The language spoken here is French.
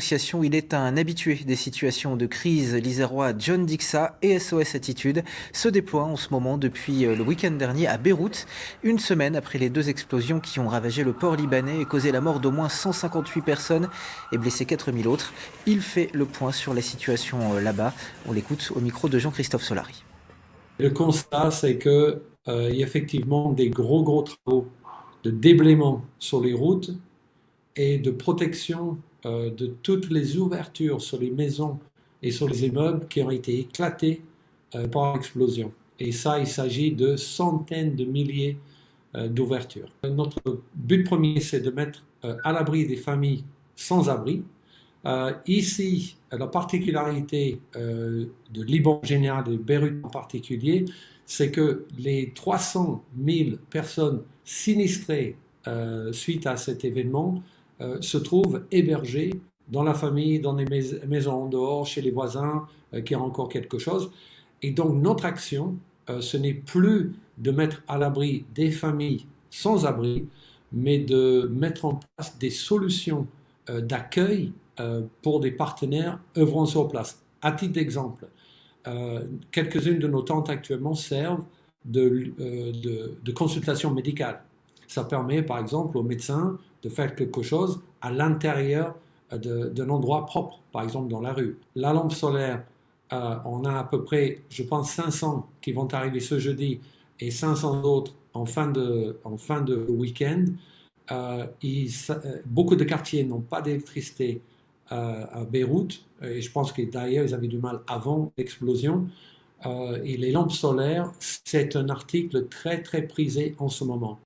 Association, il est un habitué des situations de crise. L'Isérois John Dixa et SOS Attitude se déploient en ce moment depuis le week-end dernier à Beyrouth, une semaine après les deux explosions qui ont ravagé le port libanais et causé la mort d'au moins 158 personnes et blessé 4000 autres. Il fait le point sur la situation là-bas. On l'écoute au micro de Jean-Christophe Solari. Le constat, c'est que, il y a effectivement des gros travaux de déblaiement sur les routes et de protection de toutes les ouvertures sur les maisons et sur les immeubles qui ont été éclatés par l'explosion. Et ça, il s'agit de centaines de milliers d'ouvertures. Notre but premier, c'est de mettre à l'abri des familles sans abri. Ici, la particularité de Liban en général, de Beyrouth en particulier, c'est que les 300 000 personnes sinistrées suite à cet événement se trouvent hébergées dans la famille, dans des maisons en dehors, chez les voisins qui ont encore quelque chose. Et donc notre action, ce n'est plus de mettre à l'abri des familles sans abri, mais de mettre en place des solutions d'accueil pour des partenaires œuvrant sur place. À titre d'exemple, quelques-unes de nos tentes actuellement servent de consultation médicale. Ça permet par exemple aux médecins de faire quelque chose à l'intérieur d'un endroit propre, par exemple dans la rue. La lampe solaire, on a à peu près, je pense, 500 qui vont arriver ce jeudi et 500 autres en fin de week-end. Beaucoup de quartiers n'ont pas d'électricité à Beyrouth, et je pense que d'ailleurs ils avaient du mal avant l'explosion. Et les lampes solaires, c'est un article très prisé en ce moment.